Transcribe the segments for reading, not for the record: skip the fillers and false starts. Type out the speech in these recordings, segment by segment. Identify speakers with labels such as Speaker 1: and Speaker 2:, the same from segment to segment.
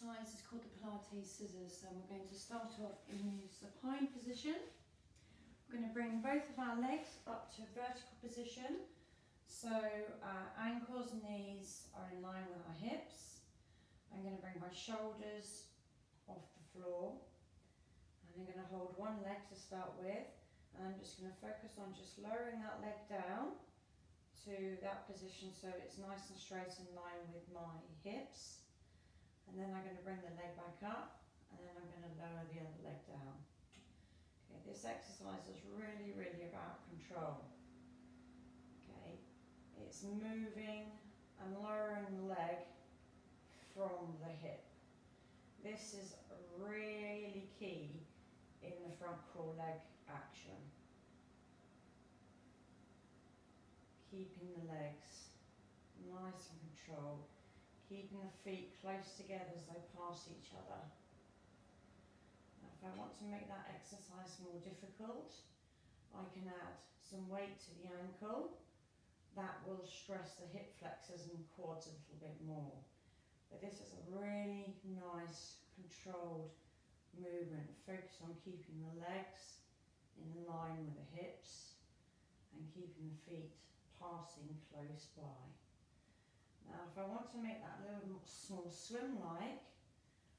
Speaker 1: exercise is called the Pilates scissors, and we're going to start off in the supine position. We're going to bring both of our legs up to vertical position, so our ankles and knees are in line with our hips. I'm going to bring my shoulders off the floor, and I'm going to hold one leg to start with, and I'm just going to focus on just lowering that leg down to that position so it's nice and straight in line with my hips. And then I'm going to bring the leg back up, and then I'm going to lower the other leg down. Okay, this exercise is really about control. Okay, it's moving and lowering the leg from the hip. This is really key in the front crawl leg action. Keeping the legs nice and controlled. Keeping the feet close together as they pass each other. Now, if I want to make that exercise more difficult, I can add some weight to the ankle. That will stress the hip flexors and quads a little bit more. But this is a really nice, controlled movement. Focus on keeping the legs in line with the hips and keeping the feet passing close by. Now, if I want to make that a little more swim-like,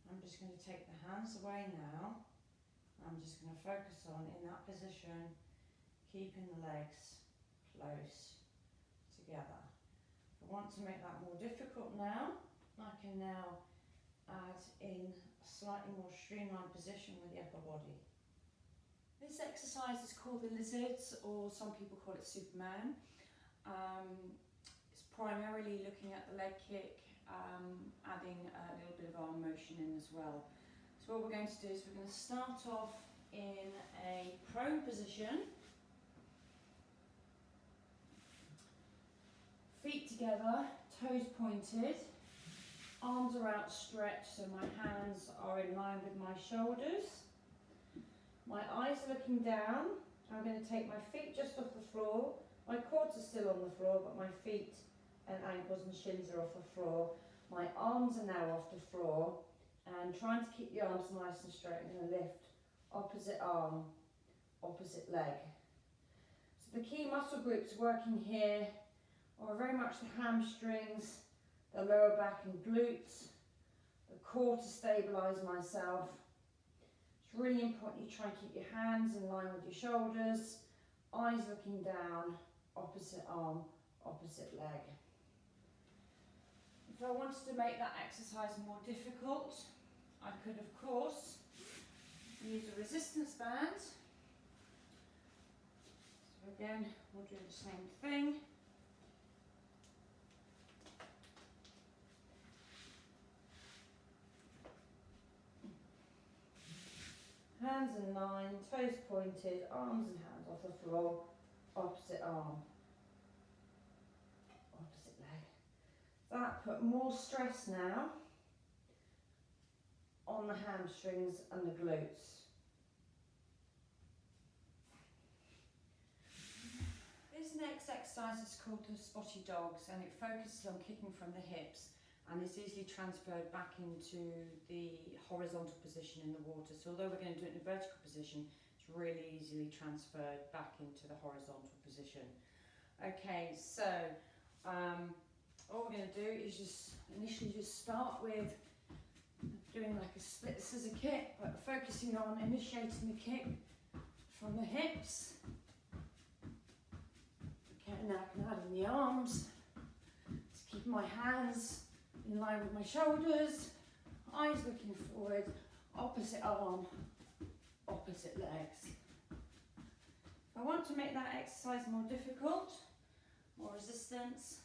Speaker 1: I'm just going to take the hands away now. I'm just going to focus on, in that position, keeping the legs close together. If I want to make that more difficult now, I can now add in a slightly more streamlined position with the upper body. This exercise is called the LIZZARDS, or some people call it Superman. Primarily looking at the leg kick, adding a little bit of arm motion in as well. So what we're going to do is we're going to start off in a prone position. Feet together, toes pointed, arms are outstretched so my hands are in line with my shoulders. My eyes are looking down. I'm going to take my feet just off the floor. My quads are still on the floor, but my feet and ankles and shins are off the floor. My arms are now off the floor, and trying to keep the arms nice and straight, I'm going to lift opposite arm, opposite leg. So the key muscle groups working here are very much the hamstrings, the lower back and glutes, the core to stabilise myself. It's really important you try and keep your hands in line with your shoulders, eyes looking down, opposite arm, opposite leg. If I wanted to make that exercise more difficult, I could, of course, use a resistance band. So again, we'll do the same thing. Hands in line, toes pointed, arms and hands off the floor, opposite arm, opposite leg. That put more stress now on the hamstrings and the glutes. This next exercise is called the SPOTTY dogs, and it focuses on kicking from the hips, and it's easily transferred back into the horizontal position in the water. So although we're going to do it in a vertical position, it's really easily transferred back into the horizontal position. Okay, so all we're going to do is initially start with doing like a split scissor kick, but focusing on initiating the kick from the hips. Okay, now I can add in the arms to keep my hands in line with my shoulders, eyes looking forward, opposite arm, opposite legs. If I want to make that exercise more difficult, more resistance,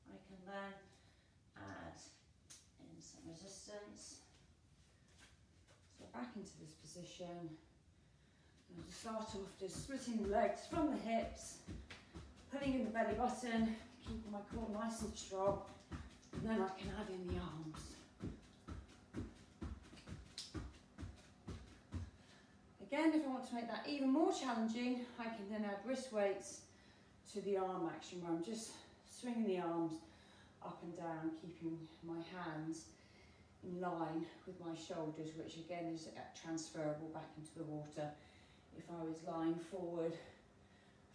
Speaker 1: I can then add in some resistance. So back into this position. I'm going to start off just splitting the legs from the hips, putting in the belly button, keeping my core nice and strong, and then I can add in the arms. Again, if I want to make that even more challenging, I can then add wrist weights to the arm action, where I'm just swinging the arms up and down, keeping my hands in line with my shoulders, which again is transferable back into the water. If I was lying forward,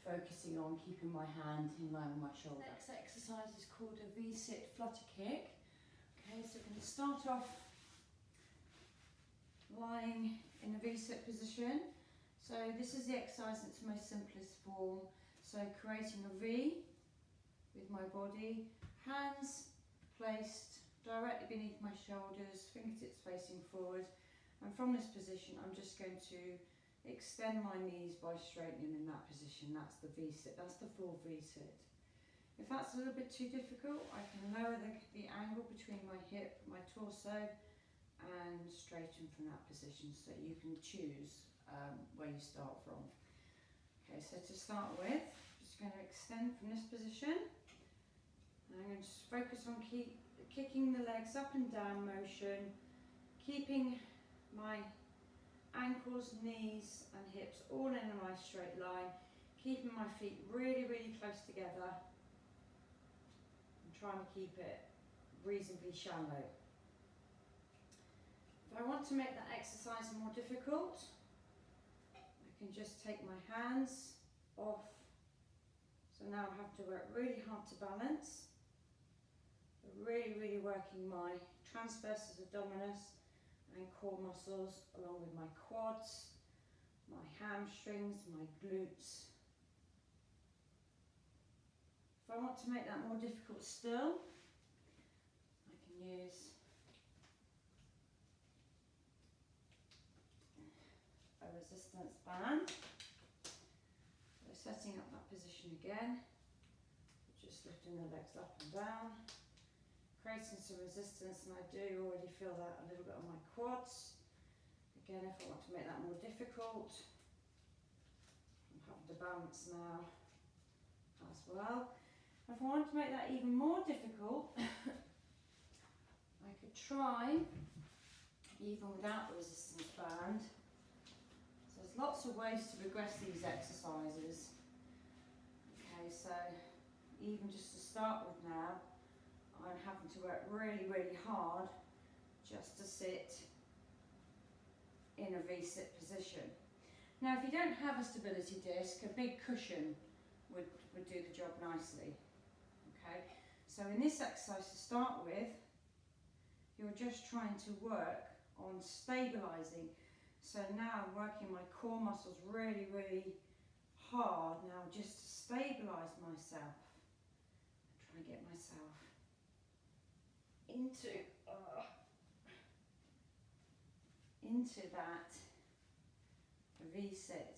Speaker 1: focusing on keeping my hand in line with my shoulder. Next exercise is called a V-sit flutter kick. Okay, so we're going to start off lying in a V-sit position. So this is the exercise in its most simplest form. So creating a V with my body, hands placed directly beneath my shoulders, fingertips facing forward, and from this position I'm just going to extend my knees by straightening in that position. That's the V-sit, that's the full V-sit. If that's a little bit too difficult, I can lower the angle between my hip, my torso, and straighten from that position, so you can choose where you start from. Okay, so to start with, I'm just going to extend from this position. And I'm going to just focus on kicking the legs up and down motion, keeping my ankles, knees and hips all in a nice straight line, keeping my feet really, really close together and trying to keep it reasonably shallow. If I want to make that exercise more difficult, I can just take my hands off. So now I have to work really hard to balance, really, really working my transversus abdominis and core muscles, along with my quads, my hamstrings, my glutes. If I want to make that more difficult still, I can use a resistance band. So setting up that position again, just lifting the legs up and down, creating some resistance, and I do already feel that a little bit on my quads. Again, if I want to make that more difficult, I'm having to balance now as well. If I want to make that even more difficult, I could try even without the resistance band. So there's lots of ways to progress these exercises. Okay, so even just to start with now, I'm having to work really, really hard just to sit in a V-sit position. Now, if you don't have a stability disc, a big cushion would do the job nicely. Okay, so in this exercise to start with, you're just trying to work on stabilising. So now I'm working my core muscles really, really hard now just to stabilise myself. Try and get myself into that V-sit.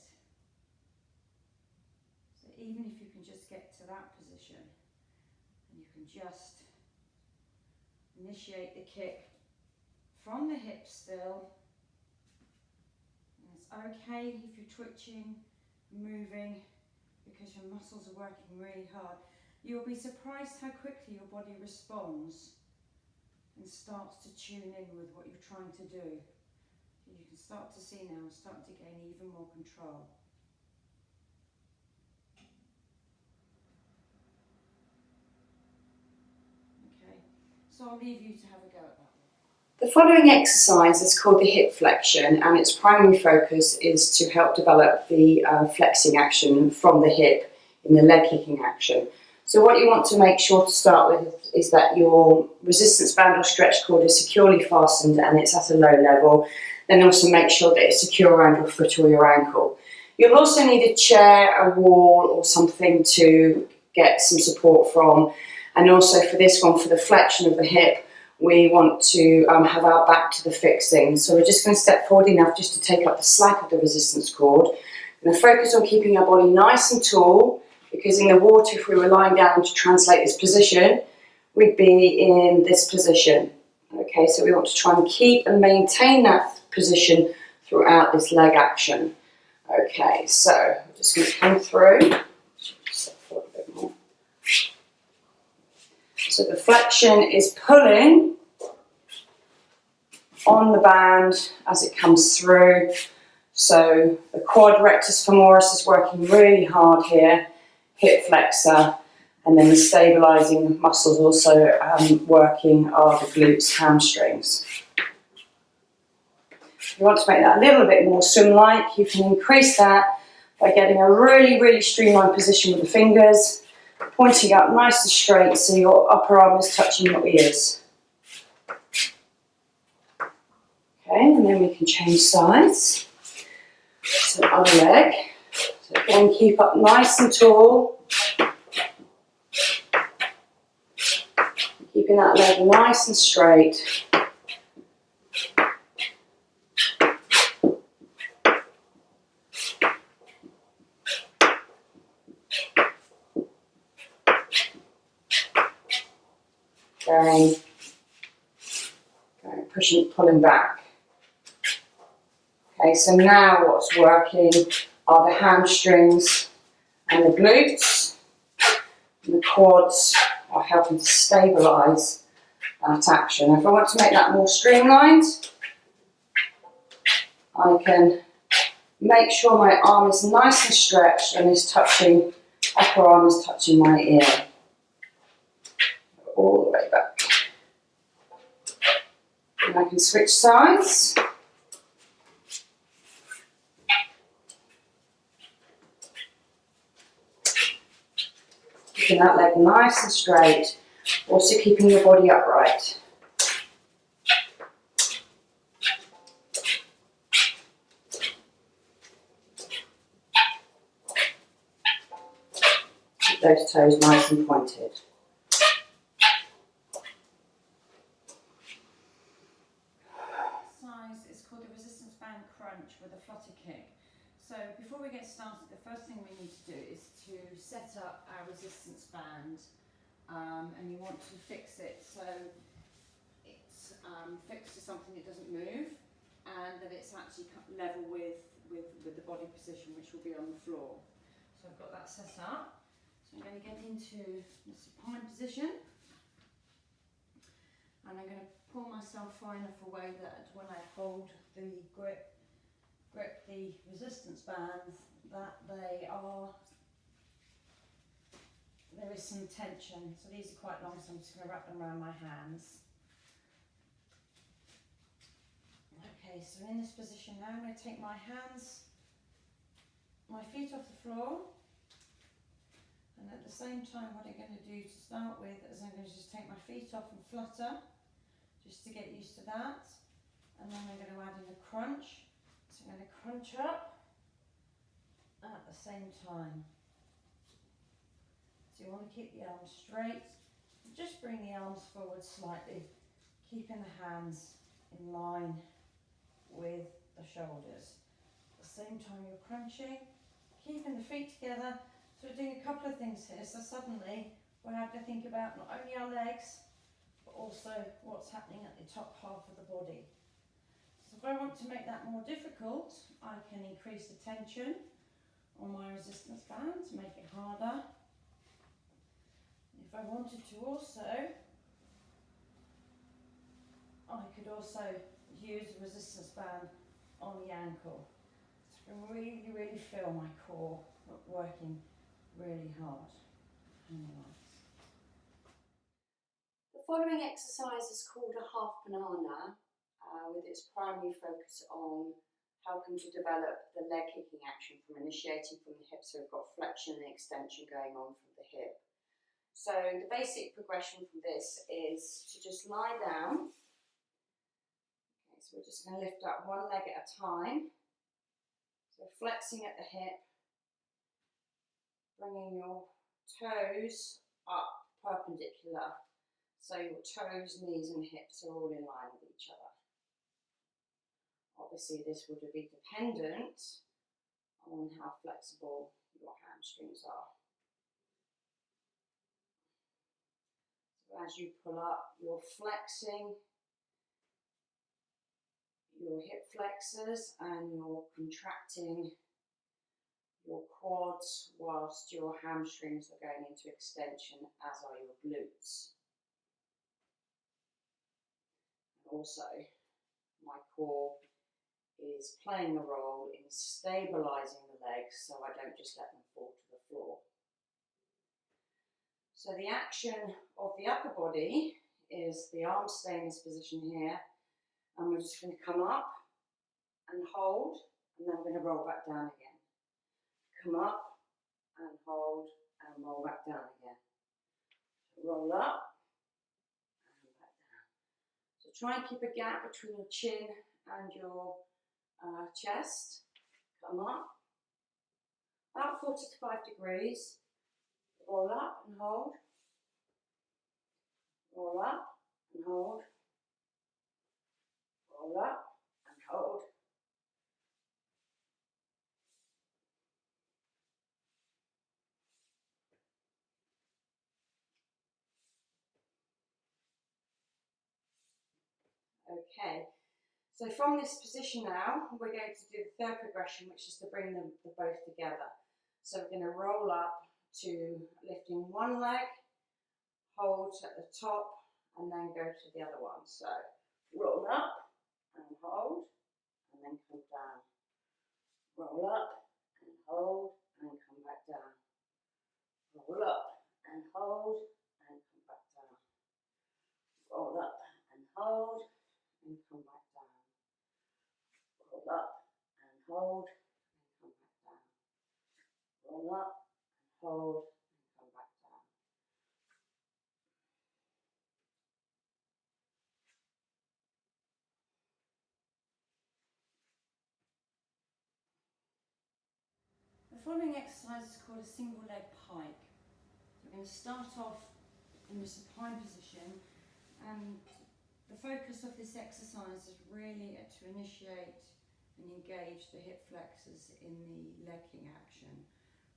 Speaker 1: So even if you can just get to that position, and you can just initiate the kick from the hip still, and it's okay if you're twitching, moving, because your muscles are working really hard. You'll be surprised how quickly your body responds and starts to tune in with what you're trying to do. You can start to see now, starting to gain even more control. Okay, so I'll leave you to have a go at that. The following exercise is called the hip flexion, and its primary focus is to help develop the flexing action from the hip in the leg kicking action. So what you want to make sure to start with is that your resistance band or stretch cord is securely fastened and it's at a low level. Then also make sure that it's secure around your foot or your ankle. You'll also need a chair, a wall or something to get some support from. And also for this one, for the flexion of the hip, we want to have our back to the fixing. So we're just going to step forward enough just to take up the slack of the resistance cord. We're going to focus on keeping our body nice and tall, because in the water, if we were lying down to translate this position, we'd be in this position. Okay, so we want to try and keep and maintain that position throughout this leg action. Okay, so I'm just going to come through. Step forward a bit more. So the flexion is pulling on the band as it comes through. So the quad rectus femoris is working really hard here, hip flexor, And then the stabilising muscles also working are the glutes, hamstrings. If you want to make that a little bit more swim-like, you can increase that by getting a really, really streamlined position with the fingers, pointing up nice and straight so your upper arm is touching your ears. Okay, and then we can change sides. So other leg. So again, keep up nice and tall. Keeping that leg nice and straight. Going, pushing, pulling back. Okay, so now what's working are the hamstrings and the glutes. And the quads are helping to stabilise that action. If I want to make that more streamlined, I can make sure my arm is nice and stretched and is touching, upper arm is touching my ear. All the way back. And I can switch sides. Keeping that leg nice and straight, also keeping your body upright. Keep those toes nice and pointed. Exercise is called the resistance band crunch with a flutter kick. So before we get started, the first thing we need to do is to set up our resistance band, and you want to fix it so it's fixed to something that doesn't move and that it's actually level with the body position, which will be on the floor. So I've got that set up. So I'm going to get into the supine position, and I'm going to pull myself far enough away that when I hold the grip the resistance bands, that there is some tension. So these are quite long, so I'm just going to wrap them around my hands. Okay, so in this position now, I'm going to take my hands, my feet off the floor, and at the same time what I'm going to do to start with is I'm going to just take my feet off and flutter, just to get used to that, and then I'm going to add in a crunch. So I'm going to crunch up at the same time. So you want to keep the arms straight, just bring the arms forward slightly, keeping the hands in line with the shoulders. At the same time you're crunching, keeping the feet together. So we're doing a couple of things here. So suddenly we have to think about not only our legs, but also what's happening at the top half of the body. So if I want to make that more difficult, I can increase the tension on my resistance band to make it harder. If I wanted to also, I could also use the resistance band on the ankle. So I can really, really feel my core working really hard. The following exercise is called a half banana, with its primary focus on helping to develop the leg kicking action from initiating from the hip. So we've got flexion and extension going on from the hip. So the basic progression from this is to just lie down. Okay, so we're just going to lift up one leg at a time. So flexing at the hip, bringing your toes up perpendicular. So your toes, knees and hips are all in line with each other. Obviously this would be dependent on how flexible your hamstrings are. So as you pull up, you're flexing your hip flexors and you're contracting your quads whilst your hamstrings are going into extension, as are your glutes. Also, my core is playing a role in stabilising the legs so I don't just let them fall to the floor. So the action of the upper body is the arms stay in this position here, and we're just going to come up and hold, and then we're going to roll back down again. Come up and hold and roll back down again. Roll up and back down. So try and keep a gap between your chin and your chest. Come up, about 4 to 5 degrees. Roll up and hold. Roll up and hold. Roll up and hold. Okay, so from this position now, we're going to do the third progression, which is to bring them both together. So we're going to roll up to lifting one leg, hold at the top, and then go to the other one. So roll up and hold, and then come down. Roll up and hold, and come back down. Roll up and hold, and come back down. Roll up and hold, and come back down. Roll up and hold, and come back down. Roll up and hold, and come back down. The following exercise is called a single leg pike. We're going to start off in the supine position, and the focus of this exercise is really to initiate and engage the hip flexors in the leg king action,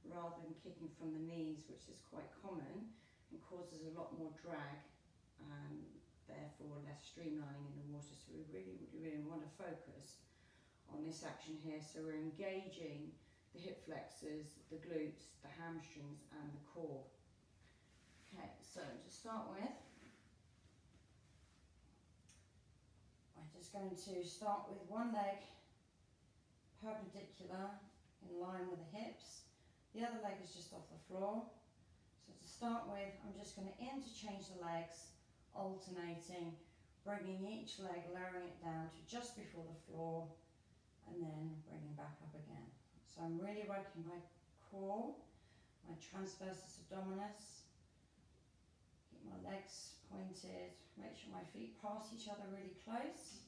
Speaker 1: rather than kicking from the knees, which is quite common and causes a lot more drag and therefore less streamlining in the water. So we really want to focus on this action here. So we're engaging the hip flexors, the glutes, the hamstrings and the core. Okay, so to start with, I'm just going to start with one leg perpendicular in line with the hips. The other leg is just off the floor. So to start with, I'm just going to interchange the legs, alternating, bringing each leg, lowering it down to just before the floor, and then bringing back up again. So I'm really working my core, my transversus abdominis. Keep my legs pointed, make sure my feet pass each other really close.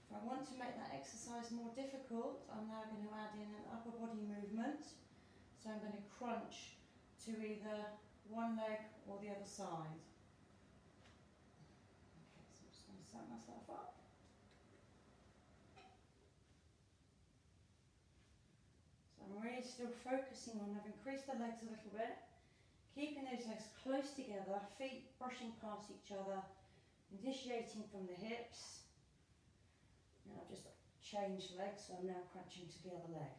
Speaker 1: If I want to make that exercise more difficult, I'm now going to add in an upper body movement. So I'm going to crunch to either one leg or the other side. Okay, so I'm just going to set myself up. So I'm really still focusing on, I've increased the legs a little bit, keeping those legs close together, feet brushing past each other, initiating from the hips. Now I've just changed legs, so I'm now crunching to the other leg.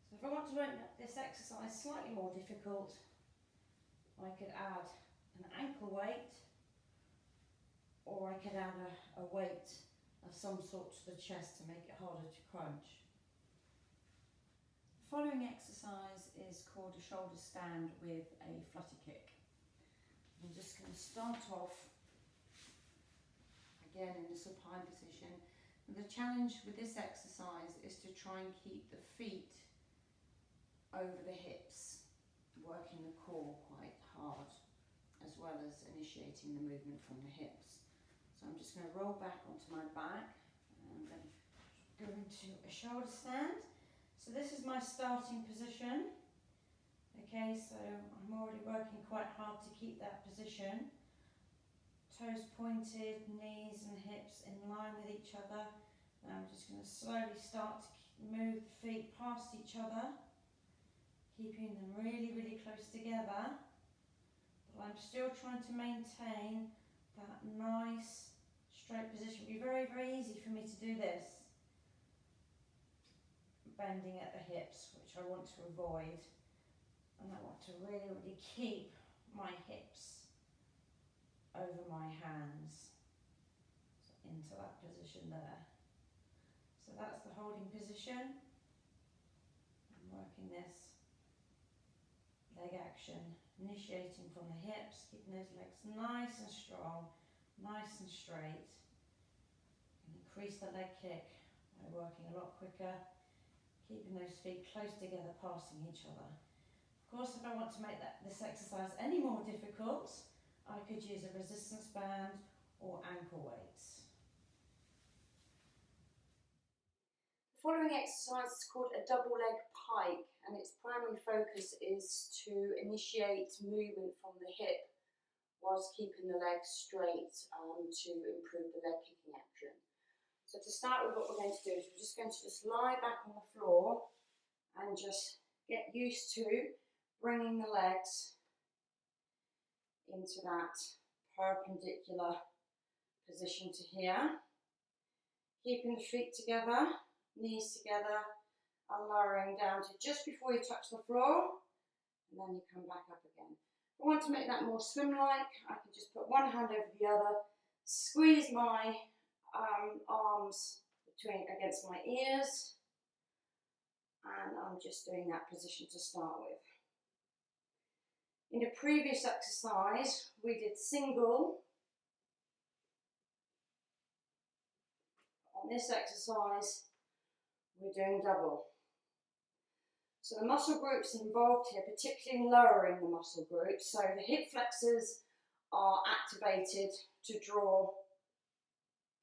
Speaker 1: So if I want to make this exercise slightly more difficult, I could add an ankle weight, or I could add a weight of some sort to the chest to make it harder to crunch. The following exercise is called a shoulder stand with a flutter kick. I'm just going to start off again in the supine position. And the challenge with this exercise is to try and keep the feet over the hips, working the core quite hard, as well as initiating the movement from the hips. So I'm just going to roll back onto my back, and I'm going to go into a shoulder stand. So this is my starting position. Okay, so I'm already working quite hard to keep that position. Toes pointed, knees and hips in line with each other. Now I'm just going to slowly start to move the feet past each other, keeping them really close together. But I'm still trying to maintain that nice straight position. It'll be very easy for me to do this, bending at the hips, which I want to avoid. And I want to really keep my hips over my hands, so into that position there. So that's the holding position. I'm working this leg action, initiating from the hips, keeping those legs nice and strong, nice and straight. Increase the leg kick by working a lot quicker, keeping those feet close together, passing each other. Of course, if I want to make this exercise any more difficult, I could use a resistance band or ankle weights.
Speaker 2: The following exercise is called a double leg pike, and its primary focus is to initiate movement from the hip whilst keeping the legs straight to improve the leg kicking action. So to start with, what we're going to do is we're just going to lie back on the floor and just get used to bringing the legs into that perpendicular position to here. Keeping the feet together, knees together, and lowering down to just before you touch the floor, and then you come back up again. If I want to make that more swim-like, I can just put one hand over the other, squeeze my arms against my ears, and I'm just doing that position to start with. In a previous exercise, we did single. On this exercise, we're doing double. So the muscle groups involved here, particularly in lowering the muscle groups, so the hip flexors are activated to draw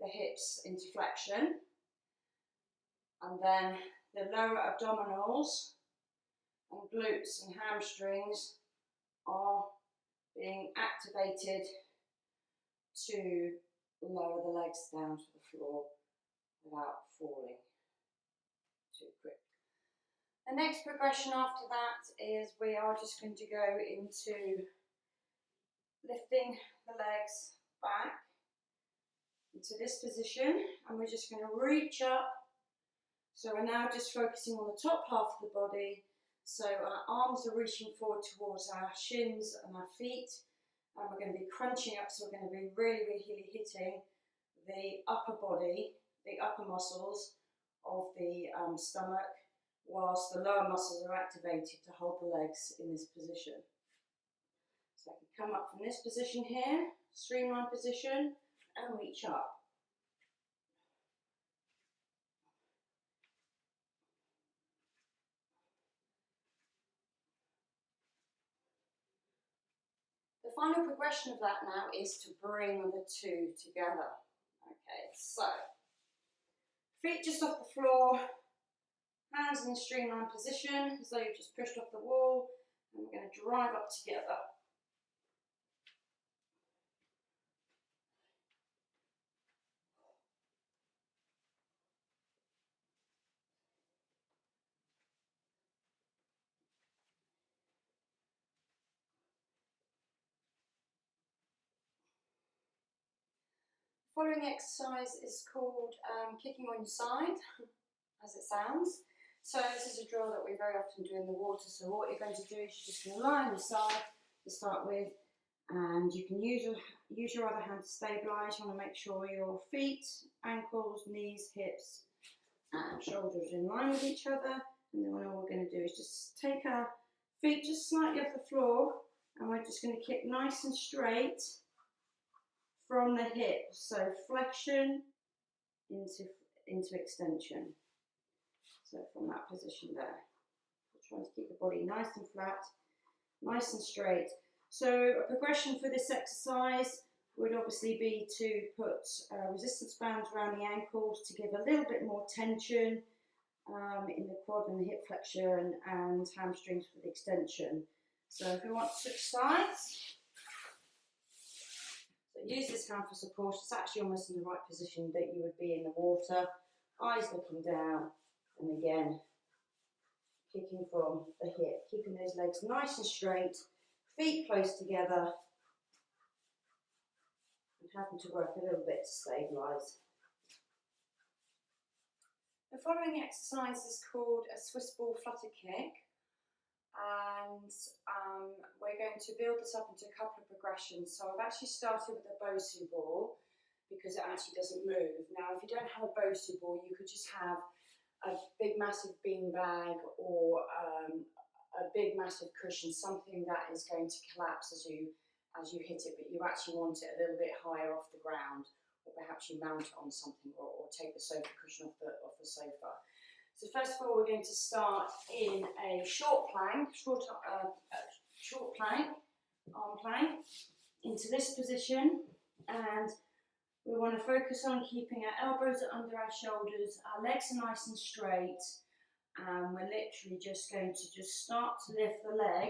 Speaker 2: the hips into flexion, and then the lower abdominals and glutes and hamstrings are being activated to lower the legs down to the floor without falling too quick. The next progression after that is we are just going to go into lifting the legs back into this position, and we're just going to reach up. So we're now just focusing on the top half of the body. So our arms are reaching forward towards our shins and our feet, and we're going to be crunching up, so we're going to be really hitting the upper body, the upper muscles of the stomach, whilst the lower muscles are activated to hold the legs in this position. So I can come up from this position here, streamline position, and reach up. The final progression of that now is to bring the two together. Okay, so feet just off the floor, hands in a streamline position, as though you've just pushed off the wall, and we're going to drive up together. The following exercise is called kicking on your side, as it sounds. So this is a drill that we very often do in the water. So what you're going to do is you're just going to lie on your side to start with, and you can use your other hand to stabilise. You want to make sure your feet, ankles, knees, hips and shoulders are in line with each other. And then all we're going to do is just take our feet just slightly off the floor, and we're just going to kick nice and straight from the hip. So flexion into extension. So from that position there, trying to keep the body nice and flat, nice and straight. So a progression for this exercise would obviously be to put resistance bands around the ankles to give a little bit more tension in the quad and the hip flexion, and hamstrings for the extension. So if we want to switch sides, so use this hand for support. It's actually almost in the right position that you would be in the water, eyes looking down. And again, kicking from the hip, keeping those legs nice and straight, feet close together, and having to work a little bit to stabilise. The following exercise is called a Swiss ball flutter kick, and we're going to build this up into a couple of progressions. So I've actually started with a Bosu ball, because it actually doesn't move. Now, if you don't have a Bosu ball, you could just have a big massive bean bag or a big massive cushion, something that is going to collapse as you hit it, but you actually want it a little bit higher off the ground, or perhaps you mount it on something, or take the sofa cushion off the sofa. So first of all, we're going to start in a short plank, arm plank, into this position, and we want to focus on keeping our elbows under our shoulders, our legs are nice and straight, and we're literally just going to start to lift the leg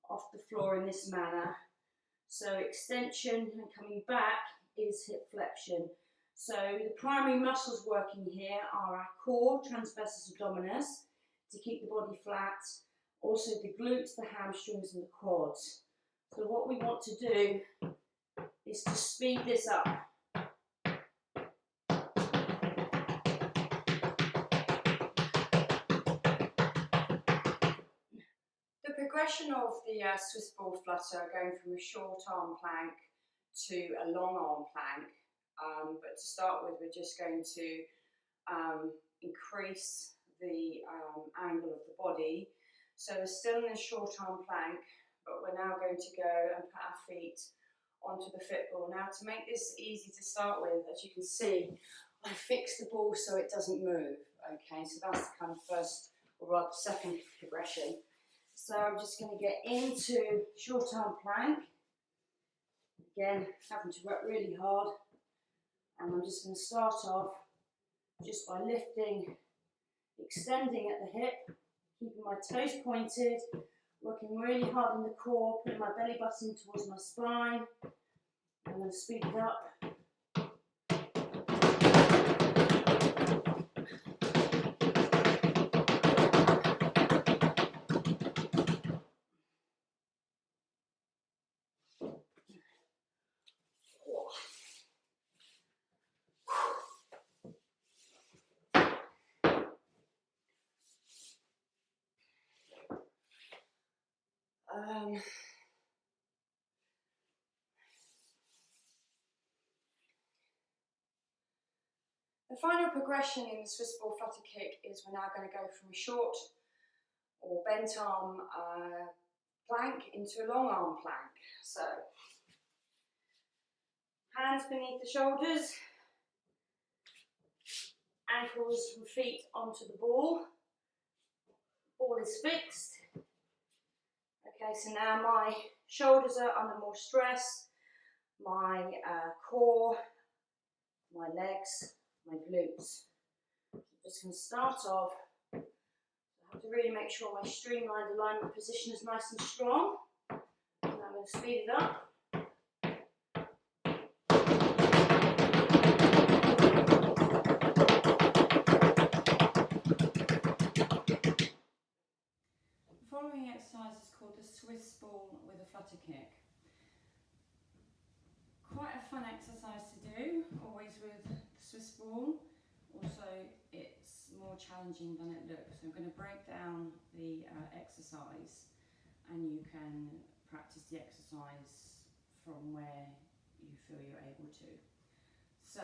Speaker 2: off the floor in this manner. So extension and coming back is hip flexion. So the primary muscles working here are our core, transversus abdominis, to keep the body flat, also the glutes, the hamstrings and the quads. So what we want to do is to speed this up. The progression of the Swiss ball flutter, going from a short arm plank to a long arm plank, but to start with, we're just going to increase the angle of the body. So we're still in a short arm plank, but we're now going to go and put our feet onto the football. Now, to make this easy to start with, as you can see, I fix the ball so it doesn't move. Okay, so that's the kind of first, or rather second progression. So I'm just going to get into short arm plank. Again, having to work really hard. And I'm just going to start off just by lifting, extending at the hip, keeping my toes pointed, working really hard in the core, putting my belly button towards my spine. I'm going to speed it up. The final progression in the Swiss ball flutter kick is we're now going to go from a short or bent arm plank into a long arm plank. So, hands beneath the shoulders, ankles and feet onto the ball. Ball is fixed. Okay, so now my shoulders are under more stress, my core, my legs, my glutes. I'm just going to start off. I have to really make sure my streamlined alignment position is nice and strong. And I'm going to speed it up.
Speaker 1: The following exercise is called the Swiss ball with a flutter kick. Quite a fun exercise to do, always with the Swiss ball. Also, it's more challenging than it looks. So I'm going to break down the exercise, and you can practice the exercise from where you feel you're able to. So,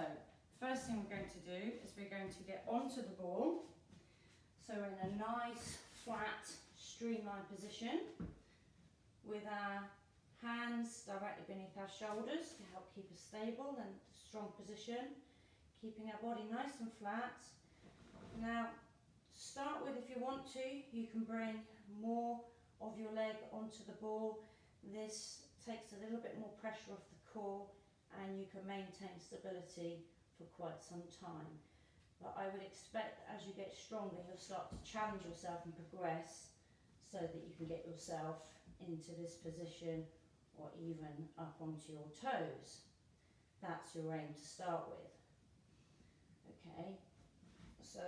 Speaker 1: first thing we're going to do is we're going to get onto the ball. So we're in a nice, flat, streamlined position with our hands directly beneath our shoulders to help keep us stable and strong position, keeping our body nice and flat. Now, to start with, if you want to, you can bring more of your leg onto the ball. This takes a little bit more pressure off the core and you can maintain stability for quite some time. But I would expect as you get stronger, you'll start to challenge yourself and progress so that you can get yourself into this position or even up onto your toes. That's your aim to start with. Okay, so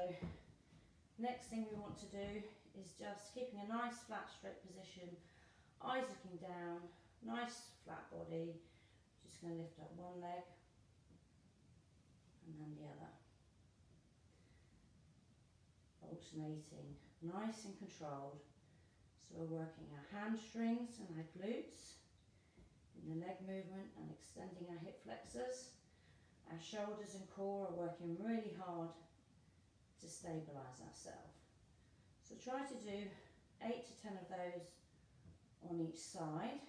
Speaker 1: next thing we want to do is just keeping a nice flat straight position, eyes looking down, nice flat body. Just going to lift up one leg and then the other. Alternating, nice and controlled. So we're working our hamstrings and our glutes in the leg movement and extending our hip flexors. Our shoulders and core are working really hard to stabilise ourselves. So try to do 8 to 10 of those on each side.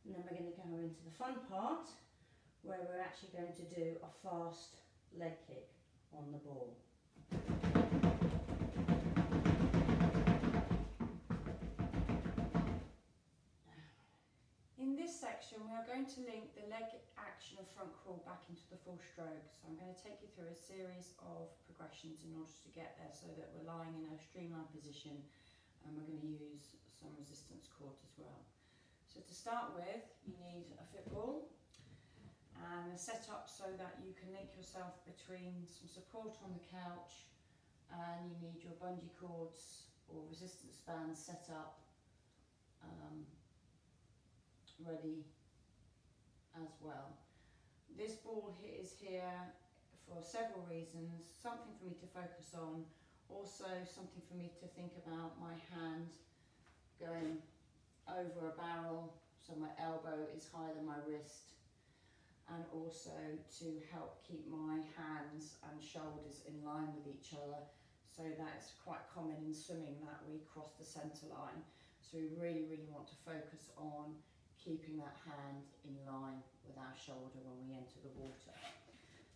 Speaker 1: And then we're going to go into the fun part where we're actually going to do a fast leg kick on the ball. In this section we are going to link the leg action of front crawl back into the full stroke. So I'm going to take you through a series of progressions in order to get there so that we're lying in a streamlined position, and we're going to use some resistance cord as well. So to start with, you need a football and a setup so that you can link yourself between some support on the couch, and you need your bungee cords or resistance bands set up ready as well. This ball is here for several reasons: something for me to focus on, also something for me to think about my hand going over a barrel so my elbow is higher than my wrist, and also to help keep my hands and shoulders in line with each other, so that it's quite common in swimming that we cross the centre line. So we really want to focus on keeping that hand in line with our shoulder when we enter the water.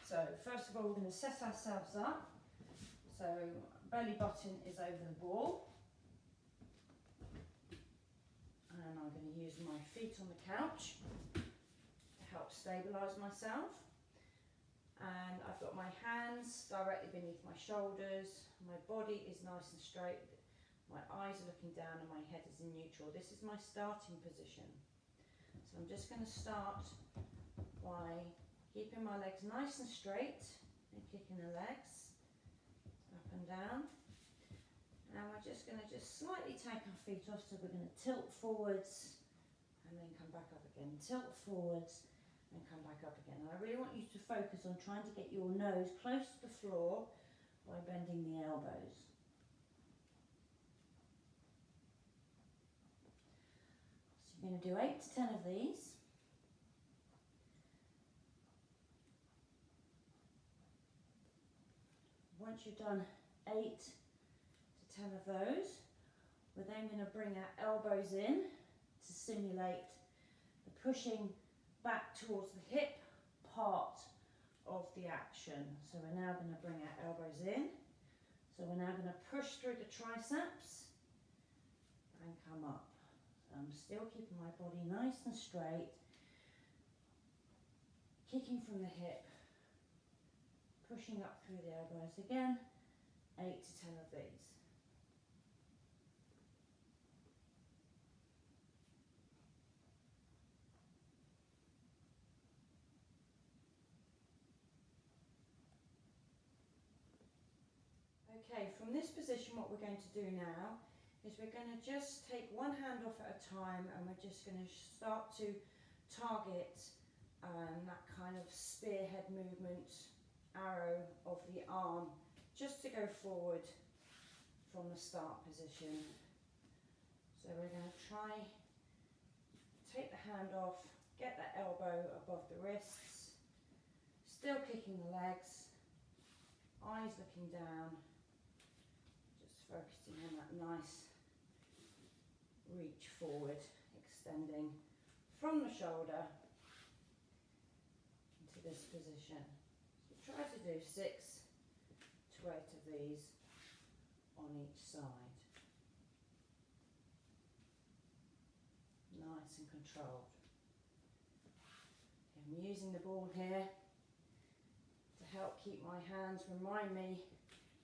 Speaker 1: So first of all, we're going to set ourselves up. So belly button is over the ball, and I'm going to use my feet on the couch to help stabilise myself. And I've got my hands directly beneath my shoulders, my body is nice and straight, my eyes are looking down and my head is in neutral. This is my starting position. So I'm just going to start by keeping my legs nice and straight and kicking the legs up and down. Now we're just going to slightly take our feet off, so we're going to tilt forwards and then come back up again, tilt forwards and come back up again. And I really want you to focus on trying to get your nose close to the floor by bending the elbows. So you're going to do 8 to 10 of these. Once you've done 8 to 10 of those, we're then going to bring our elbows in to simulate the pushing back towards the hip part of the action. So we're now going to bring our elbows in. So we're now going to push through the triceps and come up. So I'm still keeping my body nice and straight, kicking from the hip, pushing up through the elbows again, 8 to 10 of these. Okay, from this position what we're going to do now is we're going to just take one hand off at a time, and we're just going to start to target that kind of spearhead movement, arrow of the arm, just to go forward from the start position. So we're going to try, take the hand off, get that elbow above the wrists, still kicking the legs, eyes looking down, just focusing on that nice reach forward, extending from the shoulder into this position. So try to do 6 to 8 of these on each side. Nice and controlled. I'm using the ball here to help keep my hands, remind me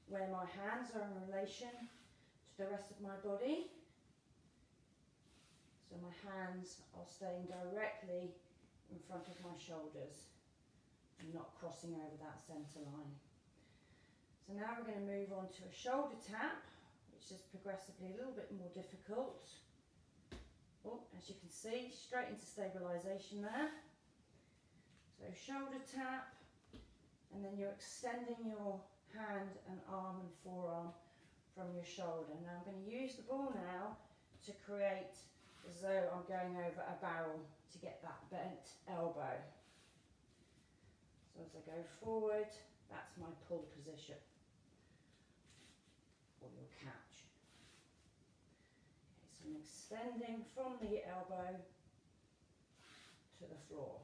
Speaker 1: where my hands are in relation to the rest of my body. So my hands are staying directly in front of my shoulders and not crossing over that centre line. So now we're going to move on to a shoulder tap, which is progressively a little bit more difficult. Oh, as you can see, straight into stabilisation there. So shoulder tap, and then you're extending your hand and arm and forearm from your shoulder. Now I'm going to use the ball now to create as though I'm going over a barrel to get that bent elbow. So So as I go forward, that's my pull position, or your catch. Okay, so I'm extending from the elbow to the floor.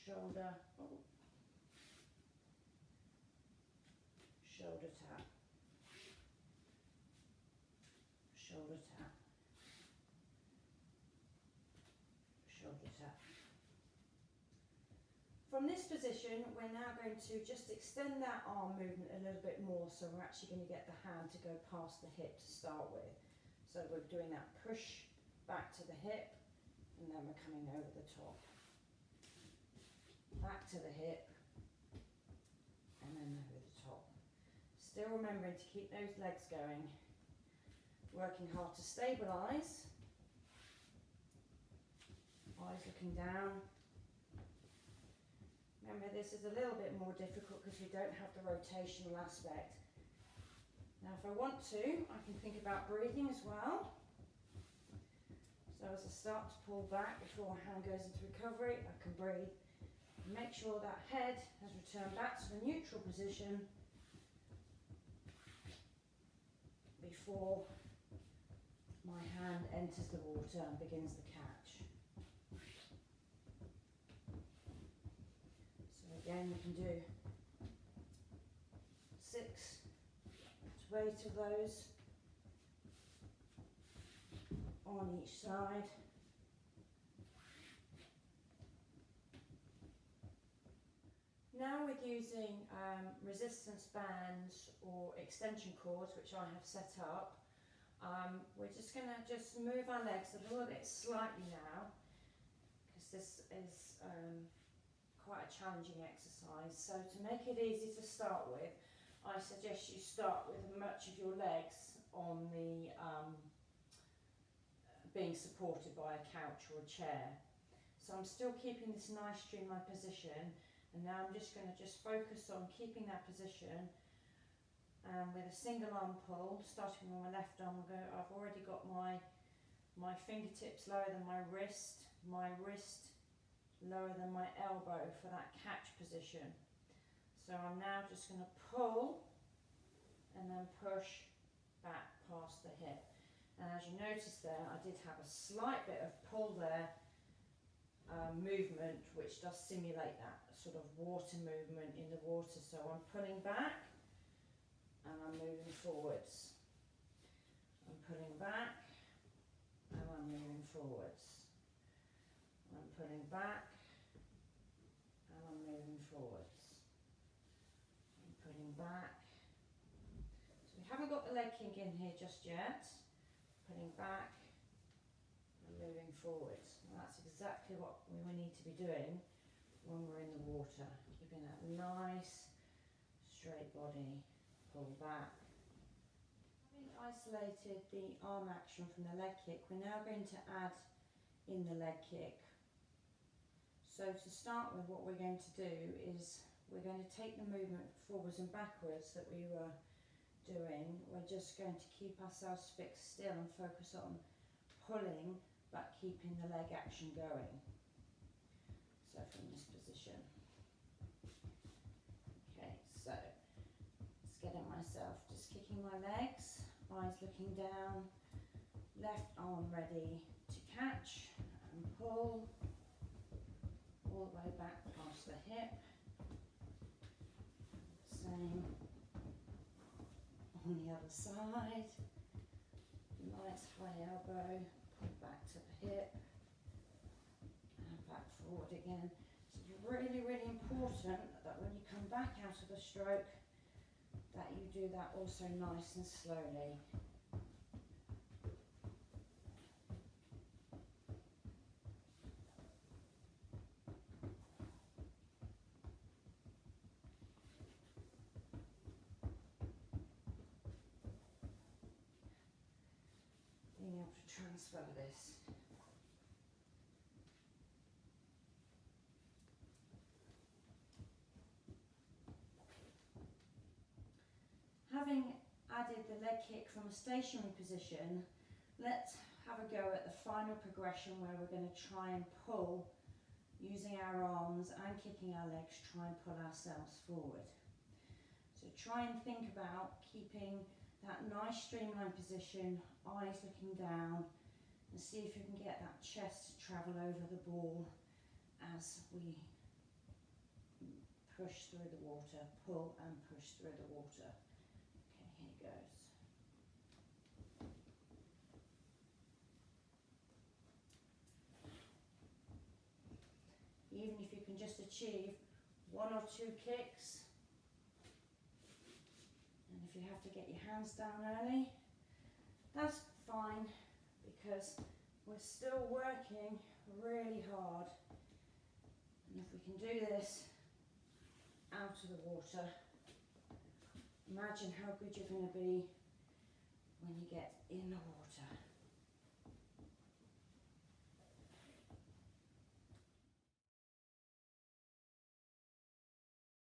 Speaker 1: Shoulder, oh, shoulder tap, shoulder tap, shoulder tap. From this position, we're now going to just extend that arm movement a little bit more, so we're actually going to get the hand to go past the hip to start with. So we're doing that push back to the hip, and then we're coming over the top. Back to the hip, and then over the top. Still remembering to keep those legs going. Working hard to stabilise. Eyes looking down. Remember, this is a little bit more difficult because we don't have the rotational aspect. Now if I want to, I can think about breathing as well. So as I start to pull back before my hand goes into recovery, I can breathe. Make sure that head has returned back to the neutral position before my hand enters the water and begins the catch. Again, we can do 6 to 8 of those on each side. Now with using resistance bands or extension cords, which I have set up, we're just going to move our legs a little bit slightly now, because this is quite a challenging exercise. So to make it easy to start with, I suggest you start with much of your legs on the being supported by a couch or a chair. So I'm still keeping this nice streamlined position, and now I'm just going to focus on keeping that position, and with a single arm pull, starting with my left arm, I've already got my fingertips lower than my wrist lower than my elbow for that catch position. So I'm now just going to pull and then push back past the hip. And as you notice there, I did have a slight bit of pull there, movement, which does simulate that sort of water movement in the water. So I'm pulling back and I'm moving forwards. I'm pulling back and I'm moving forwards. I'm pulling back and I'm moving forwards. I'm pulling back. So we haven't got the leg kink in here just yet. Pulling back and moving forwards. And that's exactly what we need to be doing when we're in the water. Keeping that nice straight body. Pull back. Having isolated the arm action from the leg kick, we're now going to add in the leg kick. So to start with, what we're going to do is we're going to take the movement forwards and backwards that we were doing. We're just going to keep ourselves fixed still and focus on pulling but keeping the leg action going. So from this position. Okay, so just getting myself, just kicking my legs, eyes looking down, left arm ready to catch and pull all the way back past the hip. Same on the other side. Nice high elbow, pull back to the hip and back forward again. So it's really, really important that when you come back out of the stroke, that you do that also nice and slowly. Being able to transfer this. Having added the leg kick from a stationary position, let's have a go at the final progression where we're going to try and pull using our arms and kicking our legs, try and pull ourselves forward. So try and think about keeping that nice streamlined position, eyes looking down, and see if you can get that chest to travel over the ball as we push through the water, pull and push through the water. Okay, here goes. Even if you can just achieve 1 or 2 kicks, and if you have to get your hands down early, that's fine, because we're still working really hard. And if we can do this out of the water, imagine how good you're going to be when you get in the water.